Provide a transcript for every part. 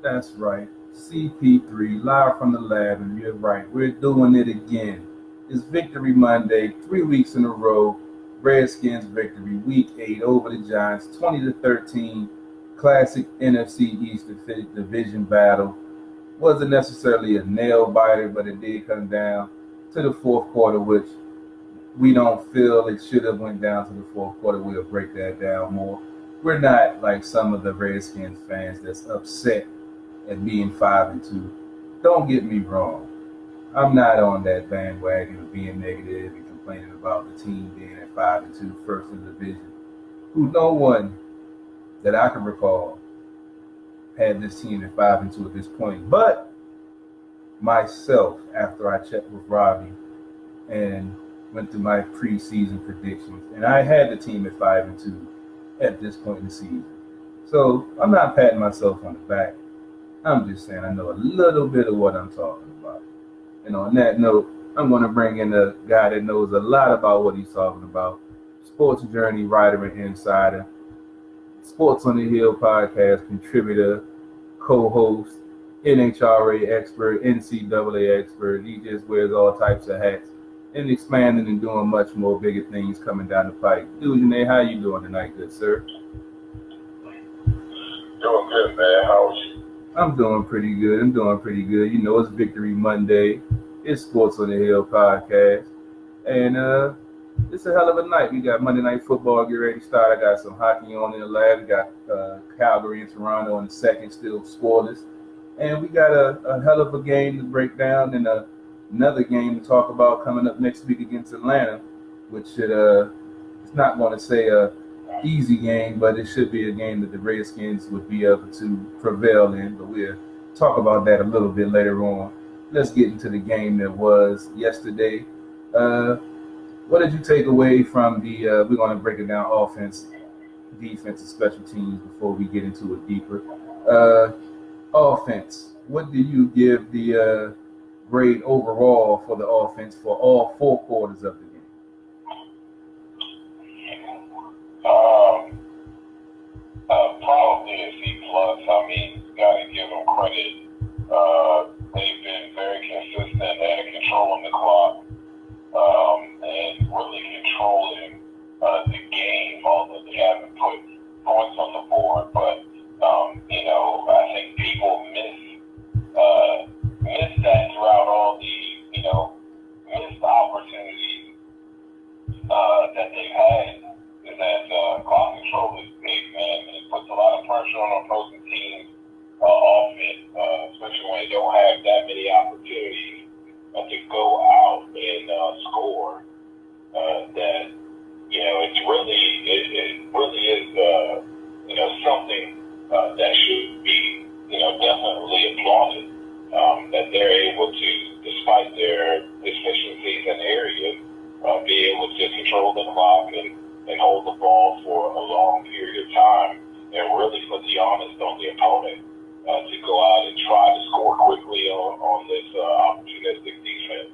That's right. CP3, live from the lab, and you're right. We're doing it again. It's Victory Monday, 3 weeks in a row. Redskins victory, week 8 over the Giants, 20-13. Classic NFC East division battle. Wasn't necessarily a nail biter, but it did come down to the fourth quarter, which we don't feel it should have went down to the fourth quarter. We'll break that down more. We're not like some of the Redskins fans that's upset at being 5-2. Don't get me wrong. I'm not on that bandwagon of being negative and complaining about the team being at 5-2, first in the division. Who no one that I can recall had this team at 5-2 at this point. But myself, after I checked with Robbie and went through my preseason predictions, and I had the team at 5-2 at this point in the season. So I'm not patting myself on the back. I'm just saying I know a little bit of what I'm talking about. And on that note, I'm going to bring in a guy that knows a lot about what he's talking about. Sports Journey writer and insider, Sports on the Hill podcast contributor, co-host, NHRA expert, NCAA expert. He just wears all types of hats and expanding and doing much more bigger things coming down the pike. DujunneaB, how you doing tonight, good sir? Doing good, man. How are you? I'm doing pretty good. You know, it's Victory Monday. It's Sports on the Hill podcast. And it's a hell of a night. We got Monday Night Football get ready to start. I got some hockey on in the lab. We got Calgary and Toronto in the second, still scoreless. And we got a hell of a game to break down and another game to talk about coming up next week against Atlanta, which should, it's not going to say a easy game, but it should be a game that the Redskins would be able to prevail in. But we'll talk about that a little bit later on. Let's get into the game that was yesterday. What did you take away from the we're going to break it down offense, defense, and special teams before we get into it deeper. Offense, what do you give the grade overall for the offense for all 4 quarters of the game? Probably a C plus. I mean, gotta give them credit. They've been very consistent at controlling the clock, and really controlling the game, although they haven't put points on the board. But I think people miss that throughout all the missed opportunities that they've had. Is that clock control is big, man. It puts a lot of pressure on opposing teams offense, especially when they don't have that many opportunities to go out and score. That it really is something that should be definitely applauded. That they're able to, despite their deficiencies in areas, be able to control the clock and hold the ball for a long period of time and really put the onus on the opponent to go out and try to score quickly on this opportunistic defense.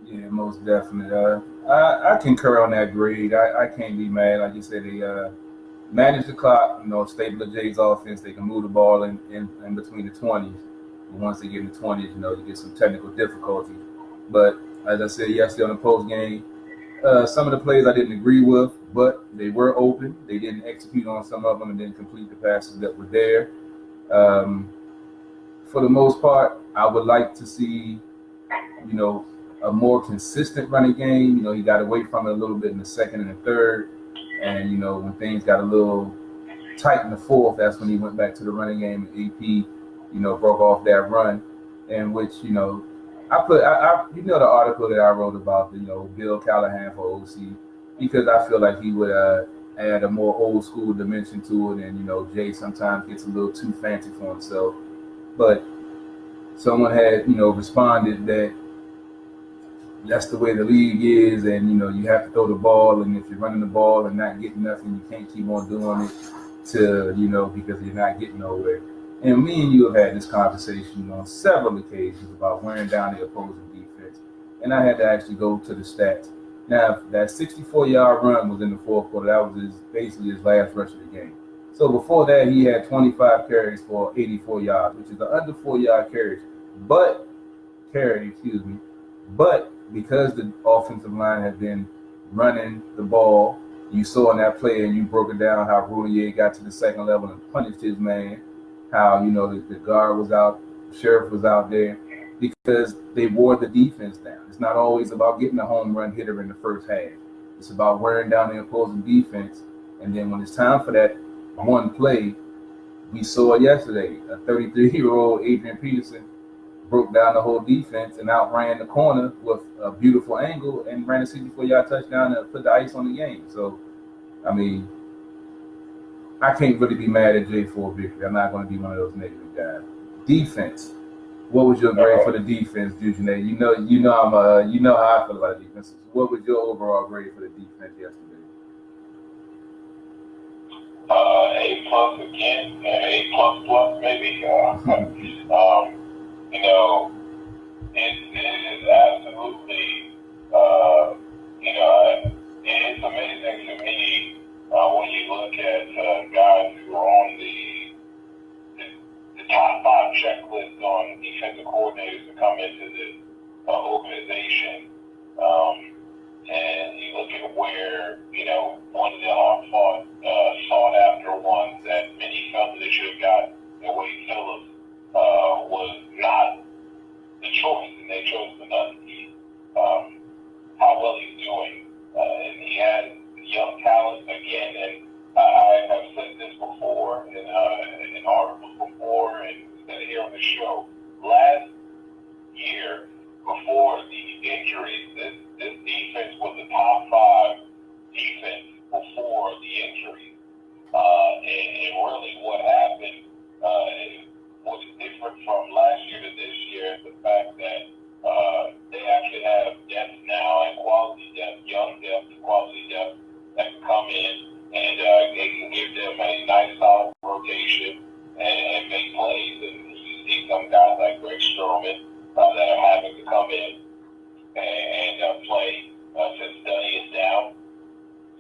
Yeah, most definitely. I concur on that grade. I can't be mad. Like you said, they manage the clock. Stable Jay's offense, they can move the ball in between the 20s. But once they get in the 20s, you get some technical difficulties. But as I said yesterday on the post game, some of the plays I didn't agree with, but they were open. They didn't execute on some of them and didn't complete the passes that were there. For the most part, I would like to see, a more consistent running game. He got away from it a little bit in the second and the third. And, when things got a little tight in the fourth, that's when he went back to the running game. And AP, broke off that run, in which, I put, the article that I wrote about, Bill Callahan for OC, because I feel like he would add a more old school dimension to it. And, Jay sometimes gets a little too fancy for himself. But someone had, responded that that's the way the league is, and you have to throw the ball, and if you're running the ball and not getting nothing, you can't keep on doing it because you're not getting nowhere. And me and you have had this conversation on several occasions about wearing down the opposing defense, and I had to actually go to the stats. Now, that 64-yard run was in the fourth quarter. That was basically his last rush of the game. So before that, he had 25 carries for 84 yards, which is an under 4-yard carry, excuse me. But because the offensive line has been running the ball, you saw in that play and you broke it down how Roulier got to the second level and punished his man, how, the guard was out, the sheriff was out there, because they wore the defense down. It's not always about getting a home run hitter in the first half. It's about wearing down the opposing defense. And then when it's time for that one play, we saw it yesterday. A 33-year-old Adrian Peterson broke down the whole defense and outran the corner with a beautiful angle and ran a 64-yard touchdown and put the ice on the game. So, I mean, I can't really be mad at Jay for a victory. I'm not going to be one of those negative guys. Defense. What was your grade for the defense, DujunneaB? You know how I feel about defense. What was your overall grade for the defense yesterday? A+ again, A++ maybe. It is absolutely, it's amazing to me when you look at guys who are on the top 5 checklist on defensive coordinators to come into the organization. And you look at where, one of the hard-fought, sought-after ones that many felt that they should have got, Wade Phillips, was not the choice, and they chose the none. How well he's doing. And he has young talent again, and I have said this before in articles before, and said it here on the show. Last year, before the injuries, this defense was the top 5 defense before the injuries. And really what happened, what's different from last year to this year is the fact that they actually have depth now, and quality depth, young depth, quality depth that can come in and they can give them a nice solid rotation and make plays. And you see some guys like Greg Stroman that are having to come in and play since Dunny is down,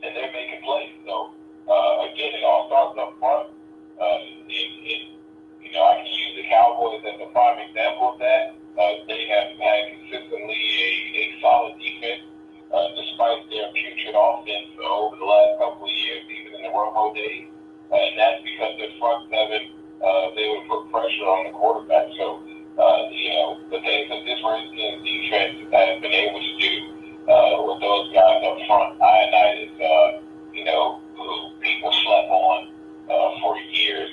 and they're making plays. So again, it all starts up front. I can use the Cowboys as a prime example of that. They have had consistently a solid defense, despite their putrid offense over the last couple of years, even in the Romo days. And that's because their front seven, they would put pressure on the quarterback. So, the things that this Redskins defense has been able to do with those guys up front, Ioannidis, who people slept on for years.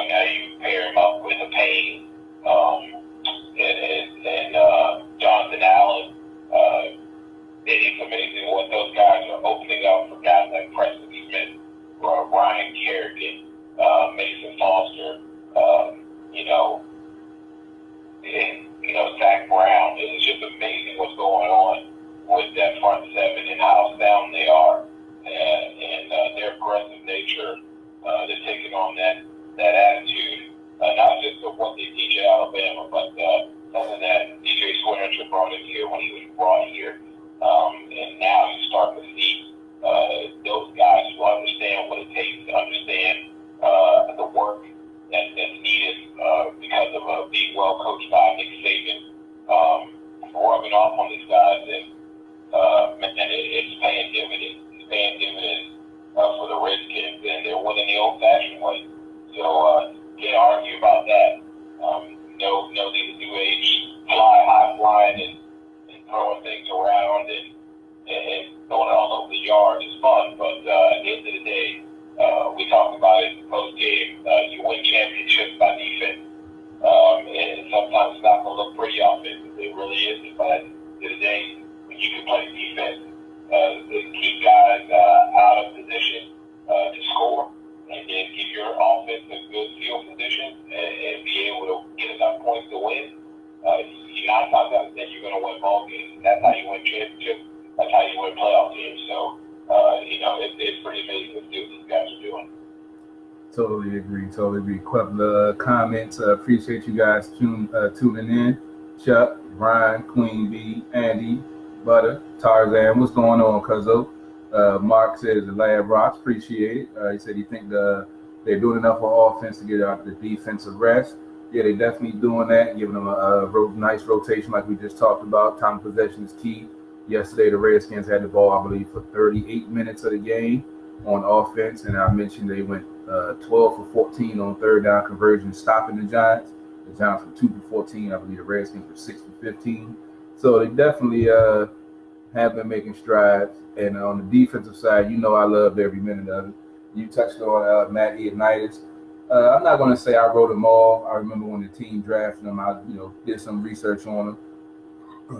Now you pair him up with a Payne and Jonathan Allen. It's amazing what those guys are opening up for guys like Preston Smith, Ryan Kerrigan, Mason Foster, Zach Brown. It's just amazing what's going on with that front seven and how sound they are, and their aggressive nature. They're taking on that attitude, not just of what they teach at Alabama, but something that DJ Swinnerton brought in here when he was brought here. And now you start to see those guys who understand what it takes to understand the work that's needed because of being well coached by Nick Saban, rubbing off on these guys, and it's paying dividends. It's paying dividends for the Redskins, and they're winning the old-fashioned way. So can't argue about that. No these new age high flying and throwing things around and going all over the yard is fun. But at the end of the day, we talked about it post game. You win championships by defense, and sometimes it's not going to look pretty offensively. It really isn't. But at the end of the day, when you can play defense, keep guys out of position to score, and then give your offense a good field position and be able to get enough points to win. 9 times out of 10, you're going to win ball games. That's how you win championships. That's how you win playoff games. So, it's pretty amazing to see what these guys are doing. Totally agree. Couple of comments. Appreciate you guys tuning in. Chuck, Brian, Queen B, Andy, Butter, Tarzan. What's going on, Cuzzo? Mark says the lab rocks. Appreciate it. He said he think they're doing enough for offense to get out the defensive rest. Yeah, they definitely doing that, giving them a nice rotation like we just talked about. Time of possession is key. Yesterday, the Redskins had the ball, I believe, for 38 minutes of the game on offense, and I mentioned they went 12 for 14 on third down conversion, stopping the Giants. The Giants were 2 for 14. I believe the Redskins were 6 for 15. So they definitely have been making strides. And on the defensive side, I loved every minute of it. You touched on Matt Ioannidis. I'm not going to say I wrote him all. I remember when the team drafted him, I did some research on him.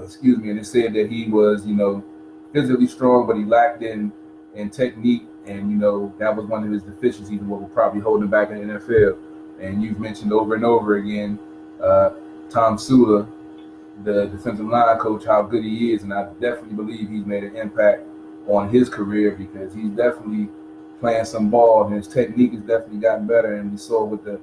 Excuse me, and it said that he was physically strong, but he lacked in technique, and that was one of his deficiencies and what will probably hold him back in the NFL. And you've mentioned over and over again Tom Sula, the defensive line coach, how good he is, and I definitely believe he's made an impact on his career because he's definitely playing some ball, and his technique has definitely gotten better. And we saw with the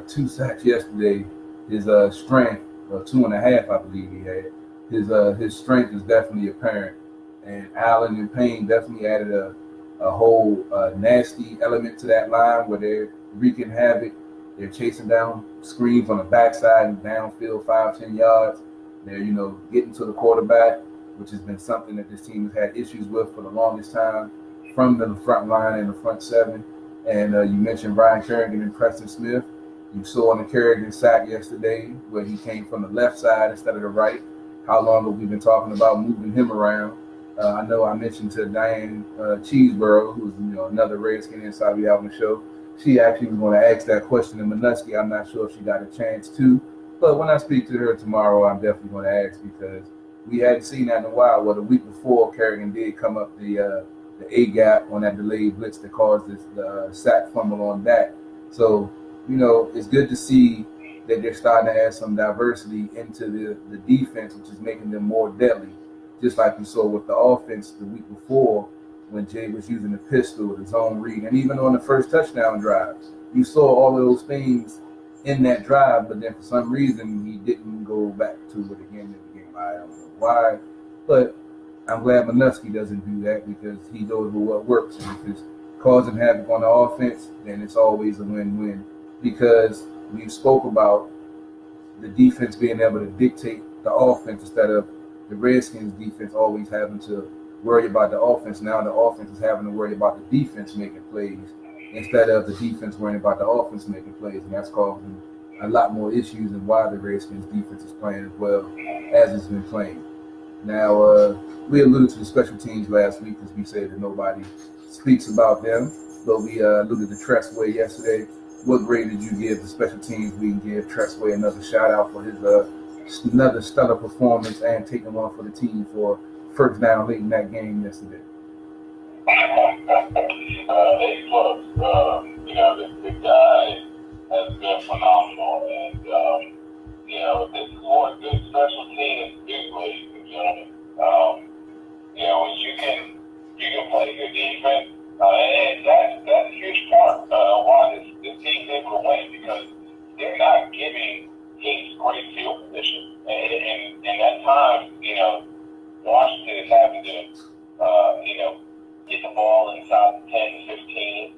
2 sacks yesterday, his strength, 2.5, I believe he had. His strength is definitely apparent, and Allen and Payne definitely added a whole nasty element to that line where they're wreaking havoc. They're chasing down screens on the backside and downfield 5-10 yards. They're getting to the quarterback, which has been something that this team has had issues with for the longest time, from the front line and the front seven. And you mentioned Ryan Kerrigan and Preston Smith. You saw on the Kerrigan sack yesterday where he came from the left side instead of the right. How long have we been talking about moving him around? I know I mentioned to Diane Cheeseborough, who's another Redskin inside we have on the show. She actually was going to ask that question to Minuski. I'm not sure if she got a chance to, but when I speak to her tomorrow, I'm definitely going to ask because we hadn't seen that in a while. Well, the week before, Kerrigan did come up the A gap on that delayed blitz that caused this sack fumble on that. So it's good to see that they're starting to add some diversity into the defense, which is making them more deadly. Just like we saw with the offense the week before when Jay was using the pistol, the zone read, and even on the first touchdown drive, you saw all of those things in that drive, but then for some reason he didn't go back to it again in the game. I don't know why, but I'm glad Minuski doesn't do that because he knows what works. And if it's causing havoc on the offense, then it's always a win-win because we spoke about the defense being able to dictate the offense instead of the Redskins defense always having to worry about the offense. Now the offense is having to worry about the defense making plays instead of the defense worrying about the offense making plays, and that's causing a lot more issues and why the Redskins defense is playing as well as it's been playing. Now, we alluded to the special teams last week because we said that nobody speaks about them, but we alluded to Tressway yesterday. What grade did you give the special teams? We can give Tressway another shout out for his another stellar performance and taking one for the team for first down late in that game yesterday. A plus. The guy has been phenomenal, and this is what good special teams do, ladies and gentlemen. When you can play good defense, and that's a huge part why this team's able to win because they're not giving teams great field position, and at times, Washington is having to, get the ball inside the 10 to 15,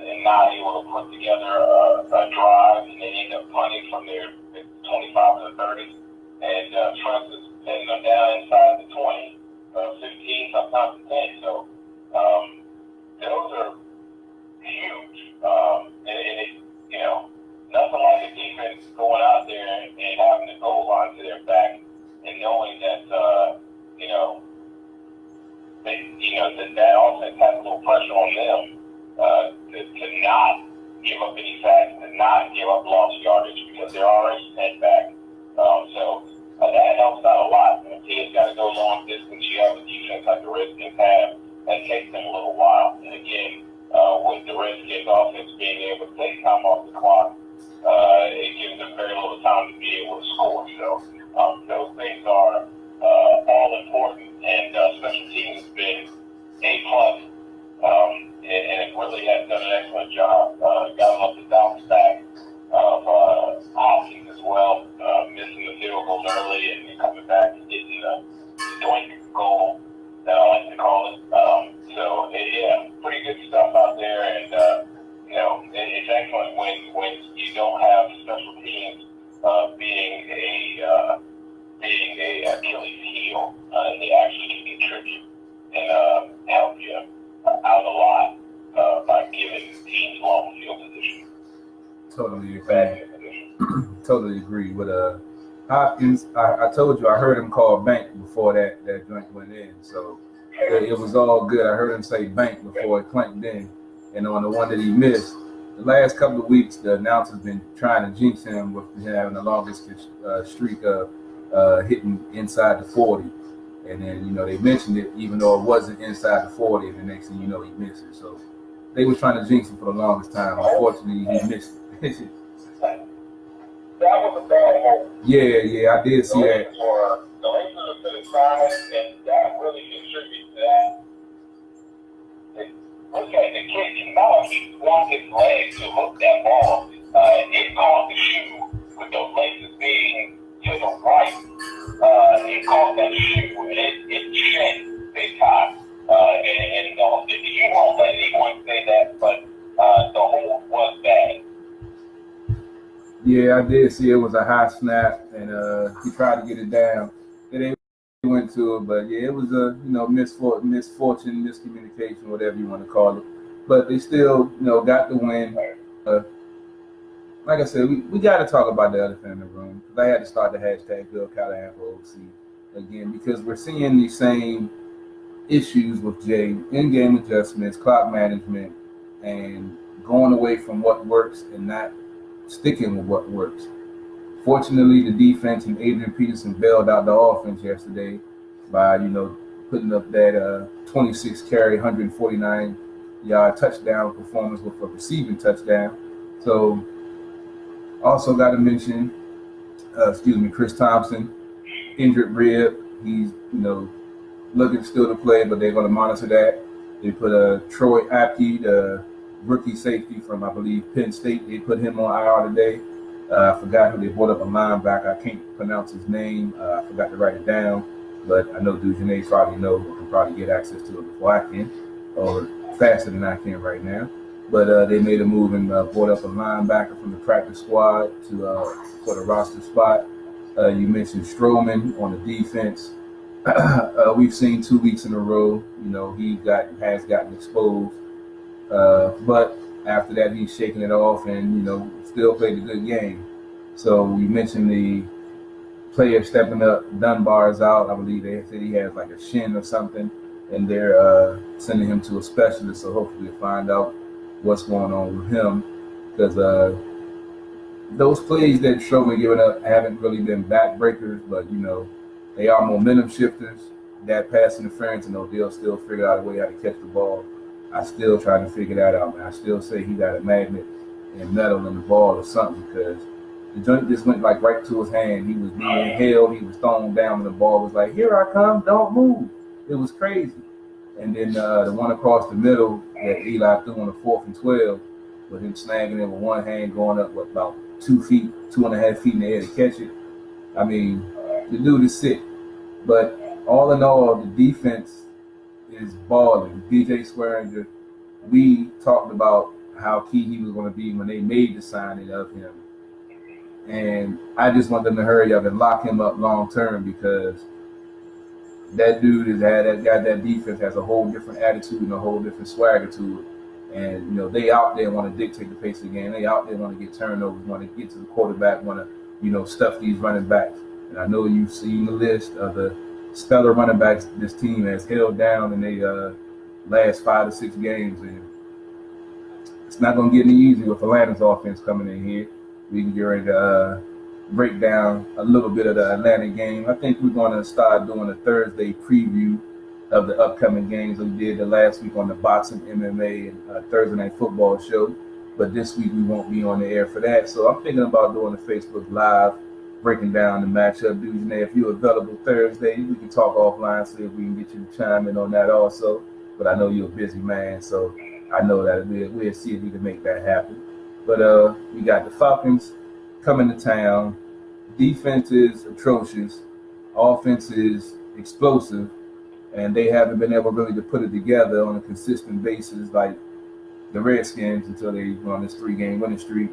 and not able to put together a drive, and they end up punting from their 25 to the 30, and Trust is pinning them down inside the 20, 15, sometimes the 10. So those are huge, and it, nothing like a defense going out there and having the goal line to their back and knowing that, that offense has a little pressure on them to not give up any sacks, to not give up lost yardage because they're already head back. So that helps out a lot. When a team's got to go long distance, you have a defense like the Redskins have, that takes them a little while. And again, with the Redskins offense being able to take time off the clock, it gives them very little time to be able to score. So those things are all important, and special teams has been A+, and it really has done an excellent job. Got them up the bounce back of Hopkins as well, missing the field goals early and coming back and getting the doink goal that I like to call it. when you don't have special teams being a Achilles heel, and they actually can contribute and help you out a lot by giving teams long field position. Totally agree. Totally agree with Hopkins. I told you I heard him call bank before that joint went in, so it was all good. I heard him say bank before it clanked in, and on the one that he missed, the last couple of weeks the announcer's been trying to jinx him with him having the longest streak of hitting inside the 40, and then they mentioned it even though it wasn't inside the 40, and the next thing you know he missed it. So they were trying to jinx him for the longest time. Unfortunately, he missed it. That was a bad move. Yeah, I did see that. The Lakers are to the side, and that really contributes to that. Look at the kid, now he wants his leg to hook that ball. It caught the shoe with those legs being to the right. It caught that shoe, and it shed big time. And you won't let anyone say that, but the hold was bad. Yeah, I did see it was a high snap, and he tried to get it down. They went to it, but yeah, it was a misfortune, miscommunication, whatever you want to call it. But they still got the win. Like I said, we got to talk about the elephant in the room, because I had to start the hashtag Bill Callahan for OC again, because we're seeing these same issues with Jay: in-game adjustments, clock management, and going away from what works and not sticking with what works. Fortunately, the defense and Adrian Peterson bailed out the offense yesterday by putting up that 26 carry, 149-yard touchdown performance with a receiving touchdown. So also got to mention, Chris Thompson, injured rib. He's looking still to play, but they're going to monitor that. They put Troy Apke, the rookie safety from, I believe, Penn State. They put him on IR today. I forgot who they brought up a linebacker. I can't pronounce his name. I forgot to write it down, but I know DujunneaB probably can probably get access to it before I can, or faster than I can right now. But they made a move and brought up a linebacker from the practice squad for the roster spot. You mentioned Stroman on the defense. We've seen 2 weeks in a row. He has gotten exposed. But after that, he's shaking it off and, still played a good game. So we mentioned the player stepping up. Dunbar's out. I believe they said he has like a shin or something, and they're sending him to a specialist. So hopefully we'll find out what's going on with him, because those plays that Strowman giving up haven't really been backbreakers, but, they are momentum shifters. That pass interference, and they'll still figure out a way how to catch the ball. I still trying to figure that out, man. I still say he got a magnet and metal in the ball or something, because the joint just went like right to his hand. He was being held, he was thrown down, and the ball was like, "Here I come, don't move." It was crazy. And then the one across the middle that Eli threw on the 4th and 12, with him snagging it with one hand, going up about 2 feet, 2.5 feet in the air to catch it. I mean, the dude is sick. But all in all, the defense is balling. DJ Swearinger, we talked about how key he was going to be when they made the signing of him. And I just want them to hurry up and lock him up long term, because that dude that defense has a whole different attitude and a whole different swagger to it. And, they out there want to dictate the pace of the game. They out there want to get turnovers, want to get to the quarterback, want to, stuff these running backs. And I know you've seen the list of the stellar running backs this team has held down in the last 5 to 6 games. And it's not going to get any easier with Atlanta's offense coming in here. We can get ready to break down a little bit of the Atlanta game. I think we're going to start doing a Thursday preview of the upcoming games. We did the last week on the boxing, MMA, and Thursday Night Football show. But this week we won't be on the air for that. So I'm thinking about doing a Facebook Live, breaking down the matchup. DujunneaB, if you're available Thursday, we can talk offline, see if we can get you to chime in on that also. But I know you're a busy man, so I know that we'll see if we can make that happen. But we got the Falcons coming to town. Defense is atrocious. Offense is explosive. And they haven't been able really to put it together on a consistent basis like the Redskins until they go on this 3-game winning streak.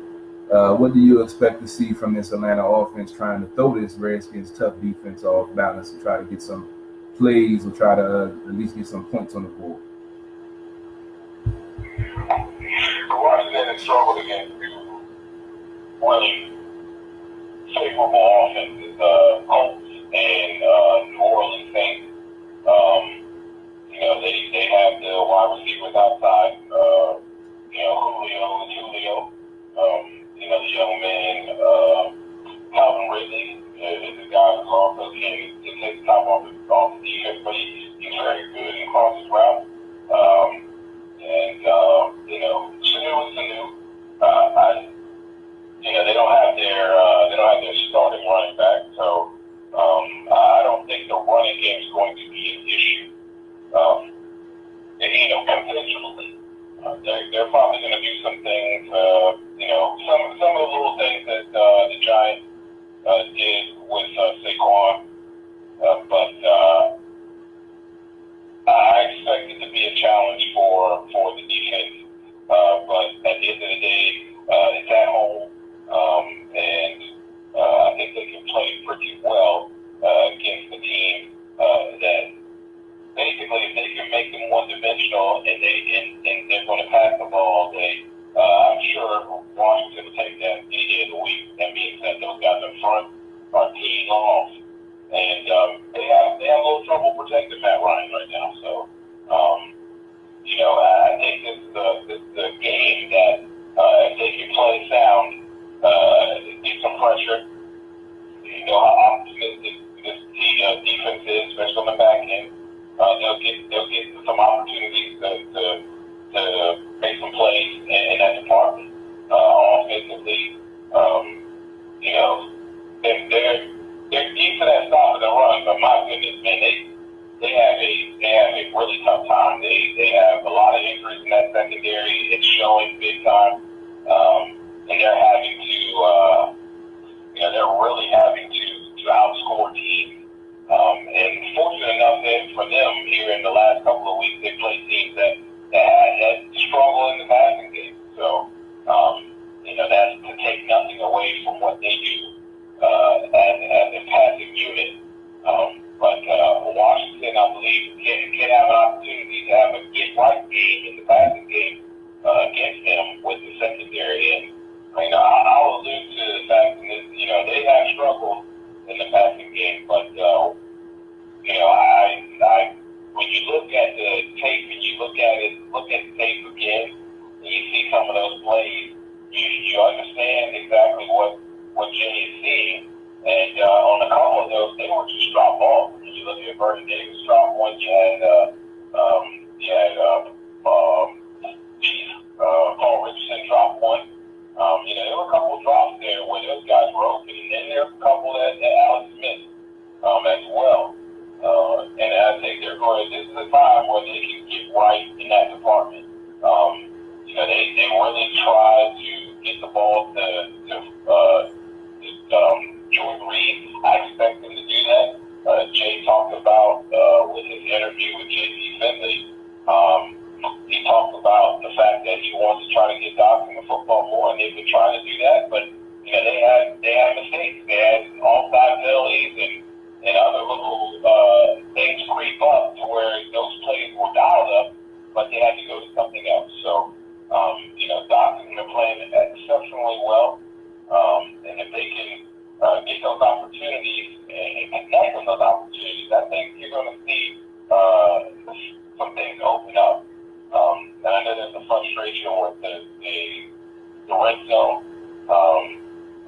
What do you expect to see from this Atlanta offense trying to throw this Redskins tough defense off balance and try to get some plays or try to at least get some points on the board? Washington has struggled against two really favorable offenses, Colts and New Orleans Saints. They have the wide receivers outside, Julio and Julio. The young man, Calvin Ridley, is a guy who's also can take the top off the defense, but he's very good and crosses routes. Sanu is Sanu. They don't have their starting running back, so I don't think the running game is going to be an issue. Intentionally, they're probably going to do some things. Some of the little things that the Giants did with Saquon, but I expect it to be a challenge for the defense. But at the end of the day, it's at home, and I think they can play pretty well against the team that basically, if they can make them one-dimensional and they're going to pass the ball all day, I'm sure Washington will take that any day of the week. That means that those guys up front are teeing off, and they have a little trouble protecting Matt Ryan right now. So, I think this is a game that if they can play sound, get some pressure. You know how optimistic this defense is, especially on the back end. They'll get some opportunities to make some plays in that department. Offensively, they're decent at stopping the run, but my goodness, man, they have a really tough time. They have a lot of injuries in that secondary. It's showing big time, and they're having to they're really having to outscore teams. And fortunate enough that for them here in the last couple of weeks, they played teams that had struggled in the passing game. So, that's to take nothing away from what they do as a passing unit. But Washington, I believe, can have an opportunity to have a get-right game in the passing game against them with the secondary. And I'll allude to the fact that they have struggled in the passing game, but when you look at the tape and you look at the tape again, and you see some of those plays, you understand exactly what Jimmy is seeing. And on a couple of those, they were just drop balls. When you look at Vernon Davis drop one, you had Paul Richardson drop one. There were a couple of drops there where those guys were open, and then there were a couple that Alex missed as well. And I think this is a time where they can get right in that department. They really try to get the ball to Jordan Reed. I expect them to do that. Jay talked about with his interview with J.C. Finley. He talked about the fact that he wants to try to get Doc in the football more, and they've been trying to do that. But they had mistakes. They had offside penalties and other little things creep up to where those plays were dialed up, but they had to go to something else. So, Doc has been playing exceptionally well, and if they can get those opportunities and connect on those opportunities, I think you're going to see some things open up. And I know there's a frustration with the red zone.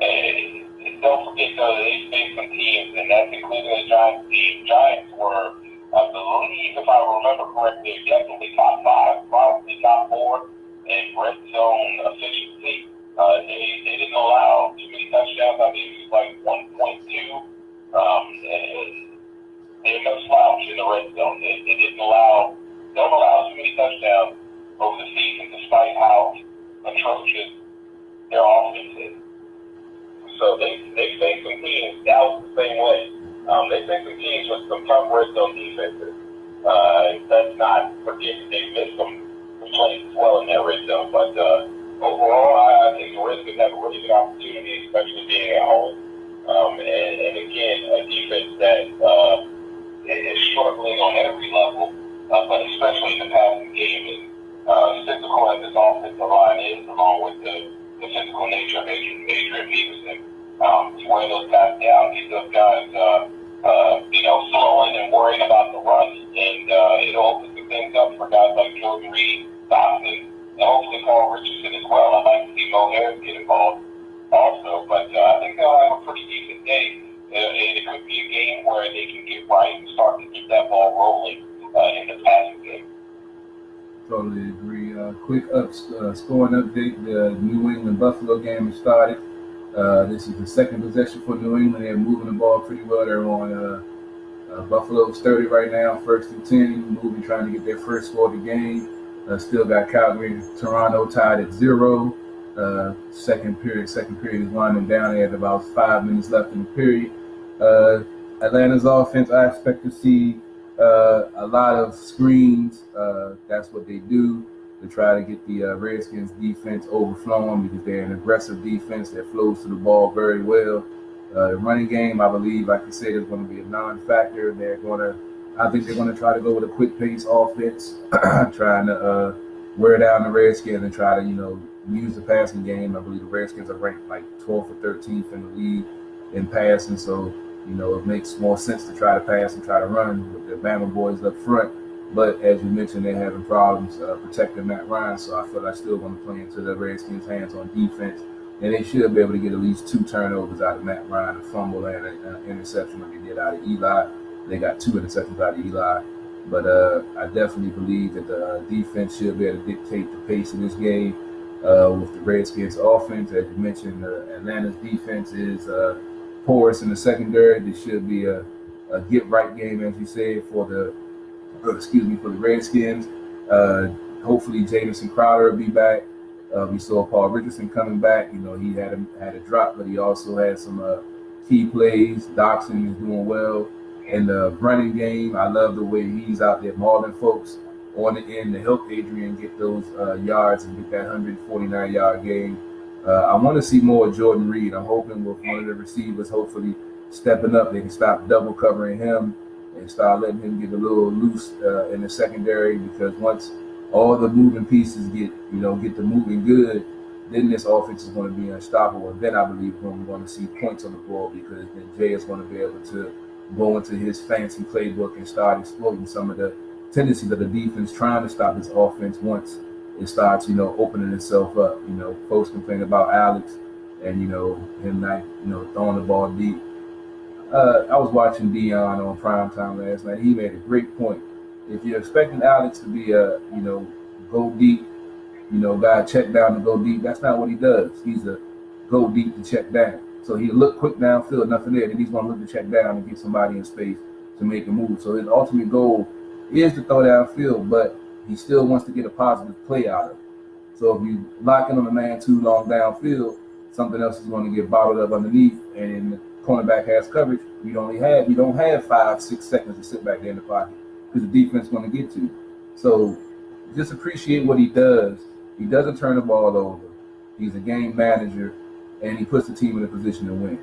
And don't forget, though, that they faced some teams, and that's including the Giants team. Giants were, I believe, if I remember correctly, definitely top 5, probably top 4 in red zone efficiency. They didn't allow too many touchdowns. I think it was like 1.2. And they're no slouch in the red zone. They don't allow too many touchdowns over the season, despite how atrocious their offense is. So they faced some teams that was the same way. They faced some teams with some tough red zone defenses. That's not forgetting they missed some plays as well in that red zone. But overall, I think the Redskins have a really good opportunity, especially being at home. And again, a defense that is struggling on every level, but especially in the passing game. And physical as this offensive line is, along with the physical nature of Adrian Peterson, to wear those guys down, keep those guys, slowing and worrying about the run. And it'll open some things up for guys like Jordan Reed, Dawson, and hopefully Paul Richardson as well. I'd like to see Mo Harris get involved also, but I think they'll have a pretty decent day. It could be a game where they can get right and start to keep that ball rolling in the passing game. Totally agree. Quick scoring update. The New England Buffalo game has started. This is the second possession for New England. They're moving the ball pretty well. They're on Buffalo's 30 right now, 1st and 10, moving, trying to get their first score of the game. Still got Calgary and Toronto tied at 0. Second period is winding down. They had about 5 minutes left in the period. Atlanta's offense, I expect to see a lot of screens. That's what they do to try to get the Redskins defense overflowing, because they're an aggressive defense that flows to the ball very well. The running game, I believe, like you said, is going to be a non-factor. I think they're going to try to go with a quick pace offense, trying to wear down the Redskins and try to, use the passing game. I believe the Redskins are ranked like 12th or 13th in the league in passing, so it makes more sense to try to pass and try to run with the Bama boys up front. But as you mentioned, they're having problems protecting Matt Ryan, so I feel like still going to play into the Redskins' hands on defense. And they should be able to get at least 2 turnovers out of Matt Ryan, a fumble and an interception like they did out of Eli. They got 2 interceptions out of Eli. But I definitely believe that the defense should be able to dictate the pace of this game with the Redskins' offense. As you mentioned, Atlanta's defense is porous in the secondary. This should be a get-right game, as you said, for the Redskins. Hopefully, Jamison Crowder will be back. We saw Paul Richardson coming back. He had a drop, but he also had some key plays. Doxson is doing well in the running game. I love the way he's out there mauling folks on the end to help Adrian get those yards and get that 149-yard game. I want to see more of Jordan Reed. I'm hoping with one of the receivers hopefully stepping up, they can stop double covering him and start letting him get a little loose in the secondary, because once all the moving pieces get to moving good, then this offense is going to be unstoppable. And then I believe we're going to see points on the board, because then Jay is going to be able to go into his fancy playbook and start exploiting some of the tendencies of the defense, trying to stop this offense once it starts, opening itself up. Folks complain about Alex and, him not, throwing the ball deep. I was watching Dion on primetime last night. He made a great point. If you're expecting Alex to be go deep, guy check down to go deep, that's not what he does. He's a go deep to check down. So he'll look quick downfield, nothing there. Then he's going to look to check down and get somebody in space to make a move. So his ultimate goal is to throw downfield, but he still wants to get a positive play out of it. So if you lock in on a man too long downfield, something else is going to get bottled up underneath, and in the cornerback has coverage. You don't have 5-6 seconds to sit back there in the pocket, because the defense is going to get to you. So just appreciate what he does. He doesn't turn the ball over. He's a game manager, and he puts the team in a position to win.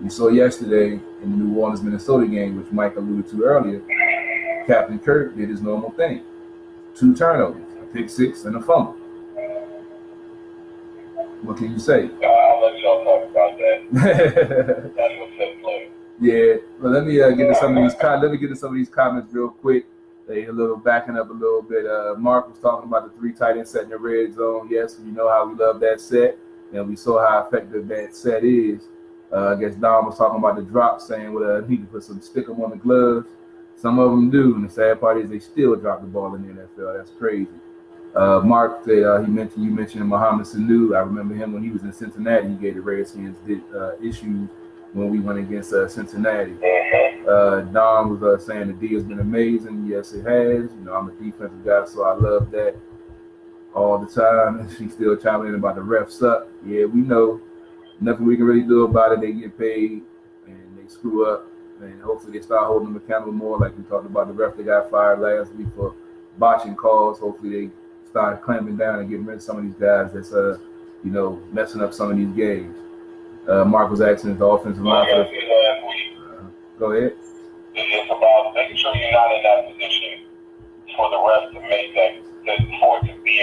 We saw yesterday in the New Orleans, Minnesota game, which Mike alluded to earlier, Captain Kirk did his normal thing. 2 turnovers, a pick 6, and a fumble. What can you say? I'll let y'all talk about that. That's what's in play. Yeah, well, let me get to some of these comments real quick. Backing up a little bit. Mark was talking about the 3 tight end set in the red zone. Yes, we know how we love that set, and we saw how effective that set is. I guess Don was talking about the drop, saying he can stick them on the gloves. Some of them do, and the sad part is they still drop the ball in the NFL. That's crazy. Mark said you mentioned Mohamed Sanu. I remember him when he was in Cincinnati. He gave the Redskins issues when we went against Cincinnati. Don was saying the D has been amazing. Yes, it has. I'm a defensive guy, so I love that all the time. She's still chiming in about the refs up. Yeah, we know. Nothing we can really do about it. They get paid, and they screw up. And hopefully they start holding them accountable more, like we talked about the ref that got fired last week for botching calls. Hopefully they start clamping down and getting rid of some of these guys that's messing up some of these games. Mark was asking if the offensive line for the. Go ahead. It's about making sure you're not in that position for the rest to make that, for it to be a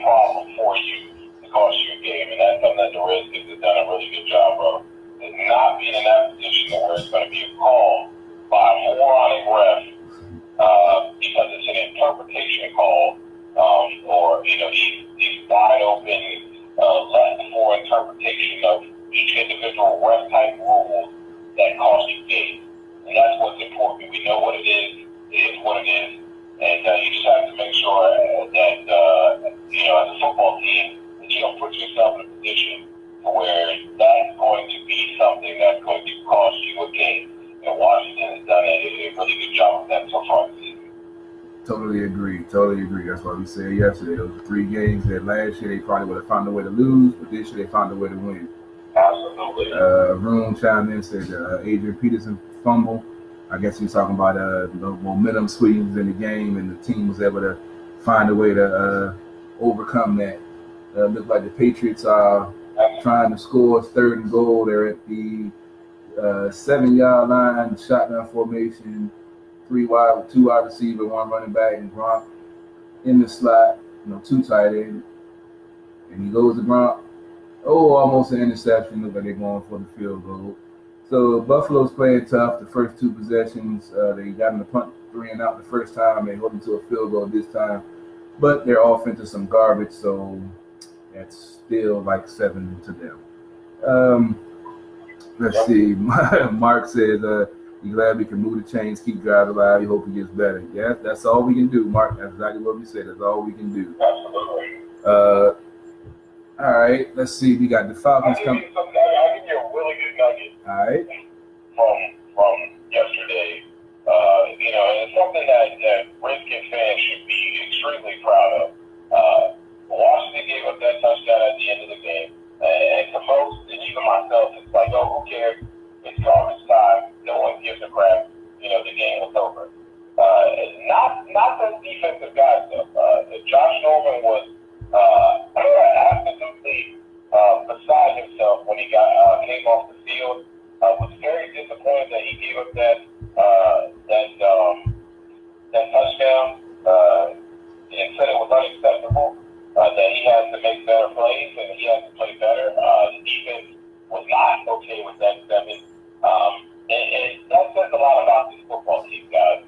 problem for you to cost you a game. And that's something that the Redskins have done a really good job of. Is not being in that position where it's going to be a call by a moronic ref because it's an interpretation call, or these wide open left for interpretation of each individual ref type rules that cost you games. And that's what's important. We know what it is what it is. And you just have to make sure that, as a football team, that you don't put yourself in a position where that's going to be something that's going to cost you a game. And Washington has done a really good job of that so far this season. Totally agree. That's why we said yesterday, those 3 games that last year they probably would have found a way to lose, but this year they found a way to win. Absolutely. Room chimed in and said Adrian Peterson fumble. I guess he was talking about the momentum swings in the game, and the team was able to find a way to overcome that. Looked like the Patriots are trying to score 3rd and goal. They're at the 7-yard line, shotgun formation, 3 wide, 2 wide receiver, 1 running back, and Gronk in the slot, 2 tight end, and he goes to Gronk. Almost an interception. Look like they're going for the field goal. So Buffalo's playing tough. The first 2 possessions, they got him to punt 3 and out the first time. They hold him to a field goal this time, but their offense is some garbage. So that's still like 7 to them. Let's see. Mark says, "He's glad we can move the chains, keep drives alive. We hope he gets better." Yeah, that's all we can do, Mark. That's exactly what we said. That's all we can do. Absolutely. All right, let's see. We got the Falcons coming. I'll give you a really good nugget. All right. From yesterday. And it's something that Redskins fans should be extremely proud of. Washington gave up that touchdown at the end of the game. And to most, and even myself, it's like, who cares? It's garbage time. No one gives a crap. The game was over. Not the defensive guys, though. Josh Norman was absolutely beside himself when he came off the field. Was very disappointed that he gave up that touchdown and said it was unacceptable. That he has to make better plays and he has to play better. The defense was not okay with that 7. And that says a lot about this football team, guys.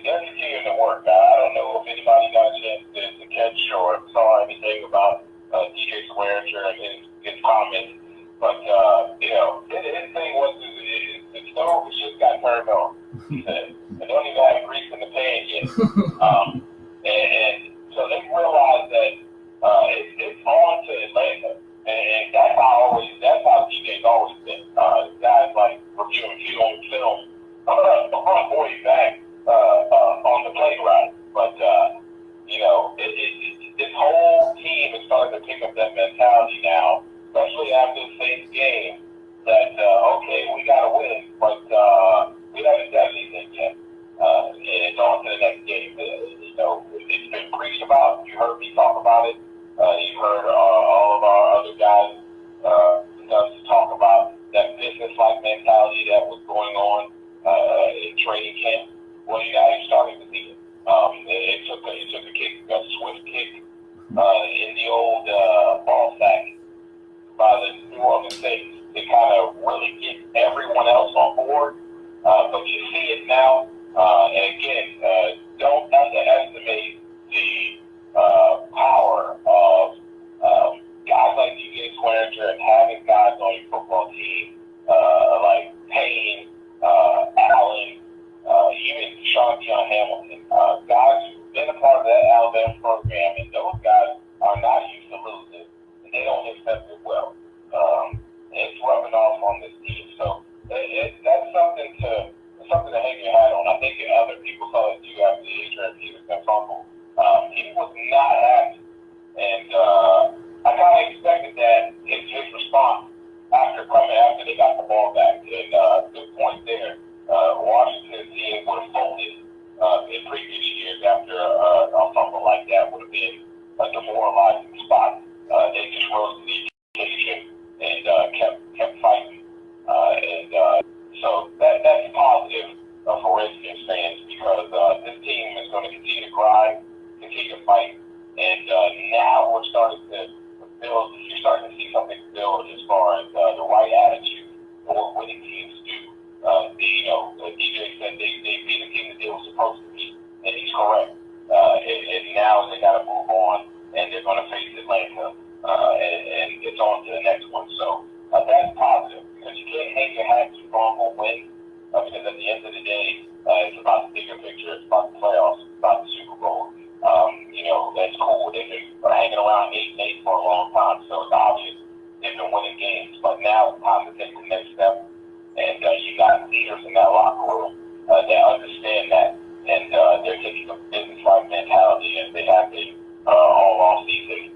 They're continuing to work. I don't know if anybody got a chance to catch or saw anything about DJ Swearinger and his comments, but his thing was the stove just got turned on. He said, "I don't even have grease in the pan yet." And so they realized that it's on to Atlanta, and that's how DJ's always been. Guys like reviewing film on boy back on the playground, but this whole team is starting to pick up that mentality now, especially after the Saints game. That we gotta win, but we haven't done anything yet, and it's on to the next game. It's been preached about. You heard me talk about it. You heard all of our other guys talk about that business-like mentality that was going on in training camp. Well, now you're starting to see it. It took a kick, a swift kick in the old ball sack by the New Orleans Saints to kind of really get everyone else on board. But you see it now. And again, don't underestimate the power of guys like DJ Swearinger and having guys on your football team like Payne, Allen, even Sean Dion Hamilton, guys who've been a part of that Alabama program, and those guys are not used to losing, and they don't accept it well. It's rubbing off on this team, so that's something to hang your hat on. I think other people saw it too after the Adrian Peterson fumble. He was not happy, and I kind of expected that his response the build, you're starting to see something build as far as the right attitude and what winning teams do. DJ said they beat the team that they were supposed to beat, and he's correct. And now they got to move on, and they're going to face Atlanta, and it's on to the next one. So that's positive because you can't hang your hat too long on win, because at the end of the day, it's about the bigger picture. It's about the playoffs. It's about the Super Bowl. That's cool. They've been hanging around 8-8 for a long time, so it's obvious they've been winning games. But now it's time to take the next step. And you got leaders in that locker room that understand that, and they're taking a business-like mentality, and they have been all season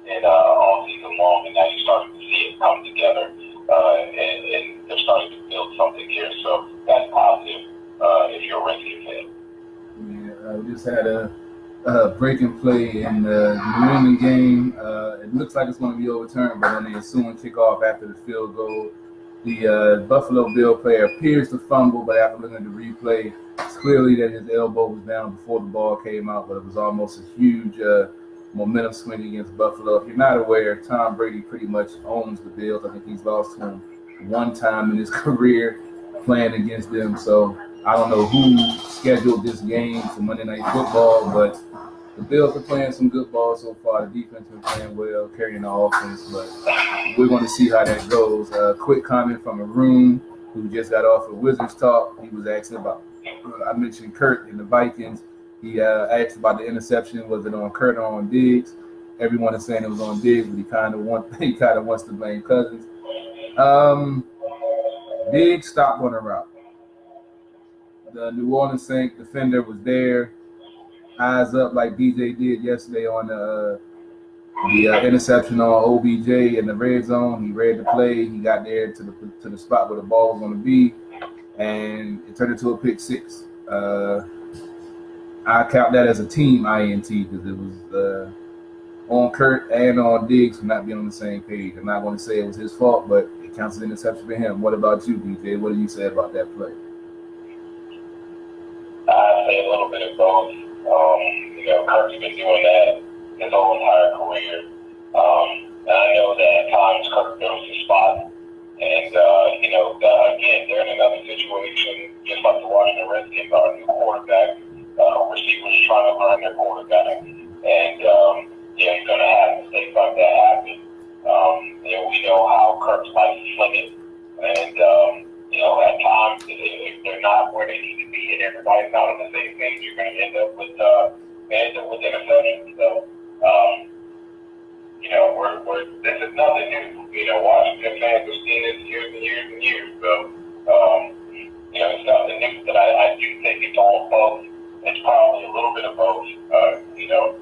and all season long. And now you're starting to see it come together, and they're starting to build something here. So that's positive if you're a Redskins fan. Yeah, we just had a breaking play in the New England game. It looks like it's going to be overturned, but then they soon kick off after the field goal. The Buffalo Bill player appears to fumble, but after looking at the replay, it's clearly that his elbow was down before the ball came out, but it was almost a huge momentum swing against Buffalo. If you're not aware, Tom Brady pretty much owns the Bills. I think he's lost to them one time in his career playing against them. So I don't know who scheduled this game for Monday Night Football, but the Bills are playing some good ball so far. The defense has been playing well, carrying the offense, but we're going to see how that goes. Quick comment from Arun, who just got off of Wizards Talk. He was asking about, I mentioned Kurt in the Vikings. He asked about the interception. Was it on Kurt or on Diggs? Everyone is saying it was on Diggs, but he kind of wants to blame Cousins. Diggs stopped on the route. The New Orleans Saints defender was there, eyes up like DJ did yesterday on the interception on OBJ in the red zone. He read the play. He got there to the spot where the ball was going to be, and it turned into a pick six. I count that as a team INT because it was on Kurt and on Diggs for not being on the same page. I'm not going to say it was his fault, but it counts as an interception for him. What about you, DJ? What do you say about that play? I say a little bit of both. Kurt's been doing that his whole entire career. And I know that at times Kurt knows his spot. And, again, they're in another situation, just like the Washington Redskins are a new quarterback. Receivers trying to learn their quarterback. And, you're going to have mistakes like that happen. We know how Kurt likes to sling it. And, at times, if they're not where they need to be and everybody's not on the same page, you're going to end up with interceptions. So, this is nothing new. Washington fans have seen this years and years and years. So, it's nothing new. But I do think it's all both. It's probably a little bit of both.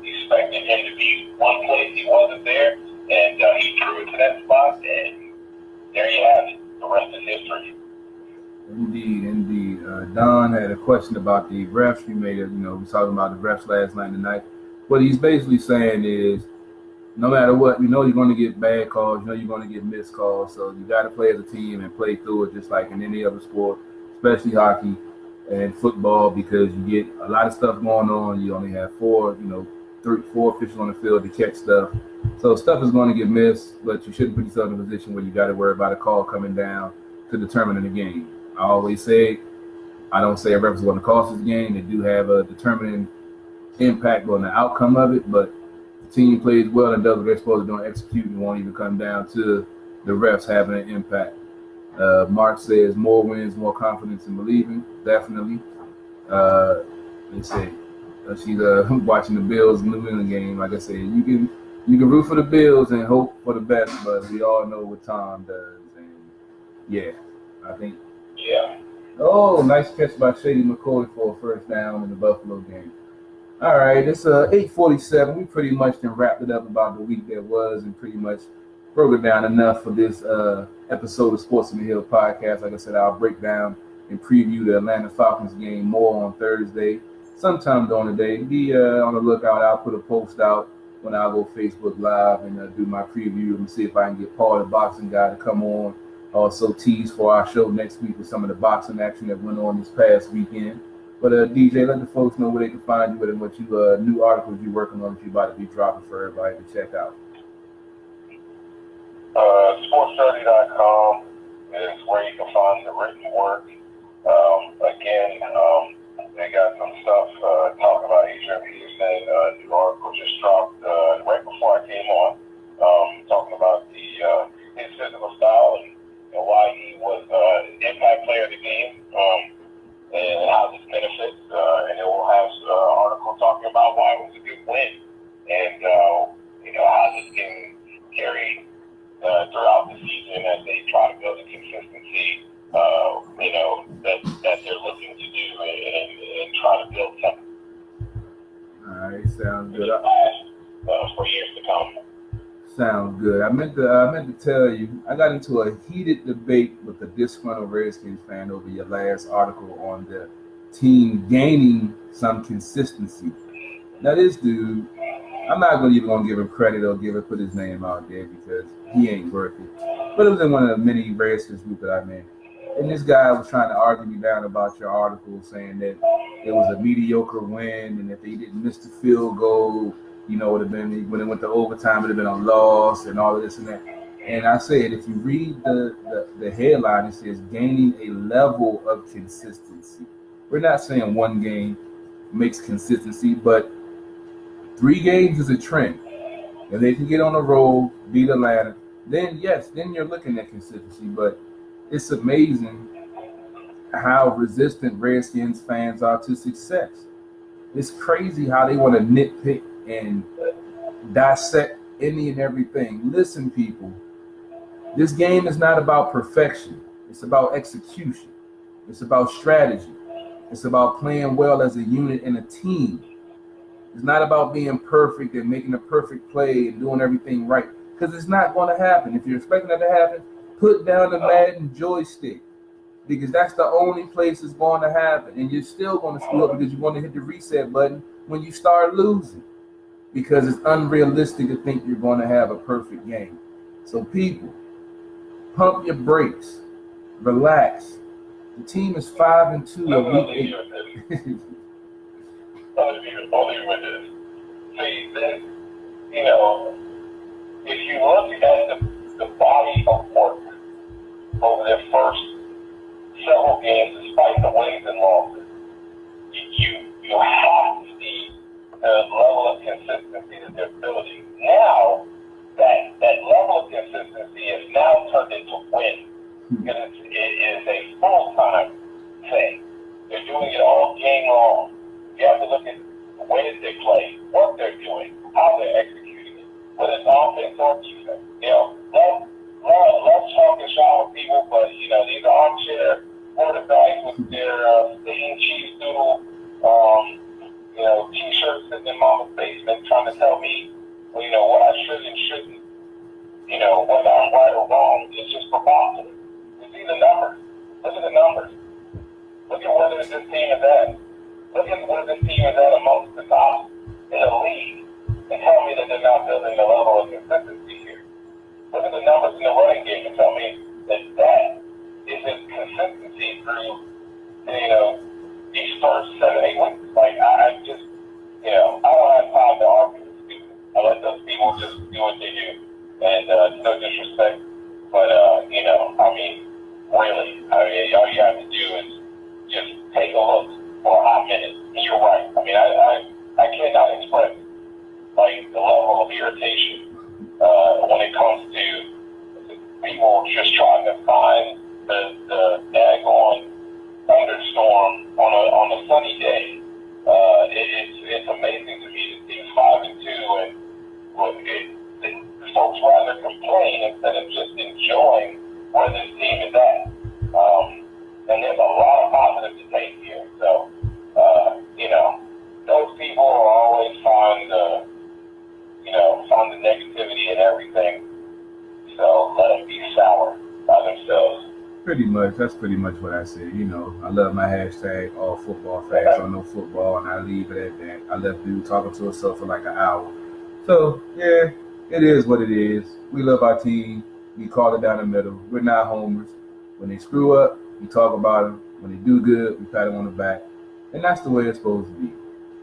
Expecting him to be one place he wasn't there, and he drew it to that spot, and there you have it. The rest is history. Indeed. Don had a question about the refs. We was talking about the refs last night tonight. What he's basically saying is, no matter what, you're going to get bad calls, you're going to get missed calls. So you got to play as a team and play through it just like in any other sport, especially hockey and football, because you get a lot of stuff going on. You only have four officials on the field to catch stuff. So stuff is going to get missed, but you shouldn't put yourself in a position where you got to worry about a call coming down to determine the game. I always say, I don't say a ref is going to cost us the game. They do have a determining impact on the outcome of it, but the team plays well and does what they're supposed to do and execute, and won't even come down to the refs having an impact. Mark says more wins, more confidence in believing. Definitely. They say she's watching the Bills New England game. Like I said, you can root for the Bills and hope for the best, but we all know what Tom does. And yeah, I think. Yeah. Oh, nice catch by Shady McCoy for a first down in the Buffalo game. All right, it's 8:47. We pretty much wrapped it up about the week that was, and pretty much broke it down enough for this episode of Sports on the Hill podcast. Like I said, I'll break down and preview the Atlanta Falcons game more on Thursday, sometime during the day. Be on the lookout. I'll put a post out when I go Facebook Live and do my preview and see if I can get Paul, the boxing guy, to come on. Also tease for our show next week with some of the boxing action that went on this past weekend. But DJ, let the folks know where they can find you and what you new articles you're working on that you about to be dropping for everybody to check out. SportsOTHP is where you can find the written work. Again, they got some stuff talking about Adrian Peterson. New article just dropped right before I came on, talking about his physical style and why he was an impact player of the game, and how this benefits. And then we'll have an article talking about why it was a good win, and how this can carry throughout the season as they try to build a consistency, that they're looking to do and try to build something. All right, sounds good. For years to come. Sounds good. I meant to tell you, I got into a heated debate with a disgruntled Redskins fan over your last article on the team gaining some consistency. Now this dude, I'm not even gonna give him credit or put his name out there because he ain't worth it. But it was in one of the many Redskins group that I'm in. And this guy was trying to argue me down about your article, saying that it was a mediocre win and if they didn't miss the field goal, it would have been, when it went to overtime, it would have been a loss and all of this and that. And I said, if you read the headline, it says gaining a level of consistency. We're not saying one game makes consistency, but 3 games is a trend. If they can get on the roll, beat Atlanta, then yes, then you're looking at consistency. But it's amazing how resistant Redskins fans are to success. It's crazy how they want to nitpick and dissect any and everything. Listen, people, this game is not about perfection. It's about execution. It's about strategy. It's about playing well as a unit and a team. It's not about being perfect and making a perfect play and doing everything right, because it's not going to happen. If you're expecting that to happen, put down the Madden joystick, because that's the only place it's going to happen. And you're still going to screw up because you want to hit the reset button when you start losing, because it's unrealistic to think you're going to have a perfect game. So people, pump your brakes, relax. The team is 5-2 of week 8. Only with this. See, then, if you look at the body of work over their first several games, despite the wins and losses, you have to see the level of consistency that they're building. Now, that level of consistency is now turned into win, because it is a full-time thing. They're doing it all game long. You have to look at when they play, what they're doing, how they're executing it, whether it's offense or defense. Let's talk and shop with people, but these are armchair quarterbacks with their steamed cheese doodle, t-shirts sitting in mama's basement trying to tell me, what I should and shouldn't, whether I'm right or wrong. It's just preposterous. You see the numbers. Look at the numbers. Look at where this team is at. Look at where this team is at amongst the top in the league, and tell me that they're not building a level of consistency here. Look at the numbers in the running game and tell me that isn't consistency through, these first 7-8 weeks. Like, I just, I don't have time to argue with people. I let those people just do what they do. And no disrespect, but, really, all you have to do is just take a look for a hot minute. And you're right. I cannot express, the level of irritation when it comes to people just trying to find the daggone thunderstorm on a sunny day. It's amazing to me that team's 5-2, and the folks rather complain instead of just enjoying where this team is at. And there's a lot of positive to take here. So, those people will always find the negativity and everything. So let them be sour by themselves. Pretty much. That's pretty much what I said. I love my hashtag all football fans on no football, and I leave it at that. I left dude talking to himself for like an hour. So yeah, it is what it is. We love our team. We call it down the middle. We're not homers. When they screw up, we talk about them. When they do good, we pat them on the back. And that's the way it's supposed to be.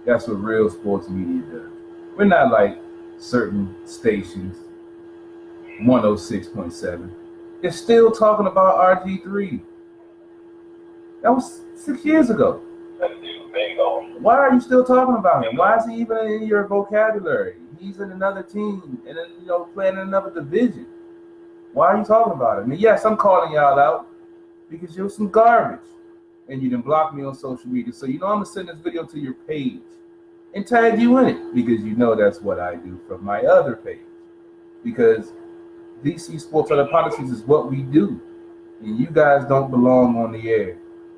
That's what real sports media does. We're not like certain stations, 106.7. They're still talking about RG3. That was 6 years ago. Why are you still talking about him? Why is he even in your vocabulary? He's in another team and then, playing in another division. Why are you talking about him? And yes, I'm calling y'all out because you're some garbage. And you didn't block me on social media. So I'm gonna send this video to your page and tag you in it because that's what I do from my other page. Because DC Sports Other Policies is what we do. And you guys don't belong on the air.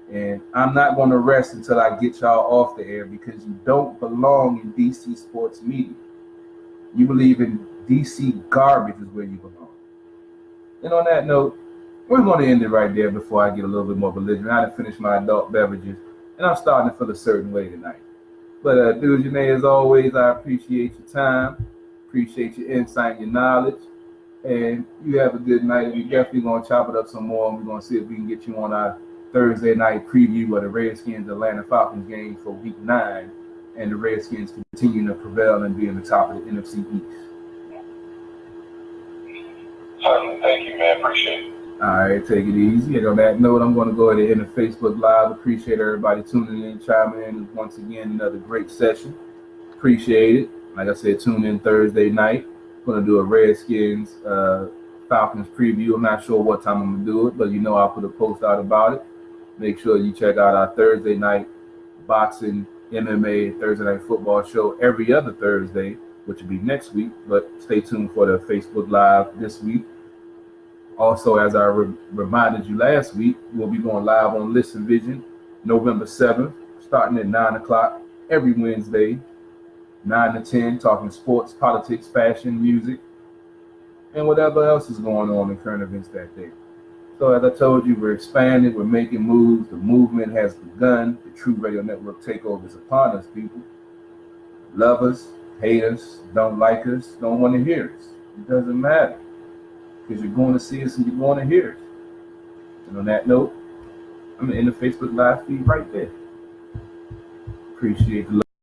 And I'm not going to rest until I get y'all off the air because you don't belong in DC sports media. You believe in DC garbage is where you belong. And on that note, we're going to end it right there before I get a little bit more belligerent. I done finished my adult beverages, and I'm starting to feel a certain way tonight. But DujunneaB, as always, I appreciate your time, appreciate your insight and your knowledge. And you have a good night. We're definitely going to chop it up some more. And we're going to see if we can get you on our Thursday night preview of the Redskins Atlanta Falcons game for week 9. And the Redskins continue to prevail and be in the top of the NFC East. Certainly. Thank you, man. Appreciate it. All right, take it easy. And on that note, I'm going to go ahead and end the Facebook Live. Appreciate everybody tuning in, chiming in. Once again, another great session. Appreciate it. Like I said, tune in Thursday night. Going to do a Redskins Falcons preview. I'm not sure what time I'm going to do it, but I'll put a post out about it. Make sure you check out our Thursday night boxing, MMA, Thursday night football show every other Thursday, which will be next week. But stay tuned for the Facebook Live this week. Also, as I reminded you last week, we'll be going live on Listen Vision November 7th, starting at 9 o'clock every Wednesday, 9 to 10, talking sports, politics, fashion, music, and whatever else is going on in current events that day. So as I told you, we're expanding, we're making moves, the movement has begun, the True Radio Network takeover is upon us, people. Love us, hate us, don't like us, don't want to hear us. It doesn't matter. Because you're going to see us and you're going to hear us. And on that note, I'm in the Facebook Live feed right there. Appreciate the love.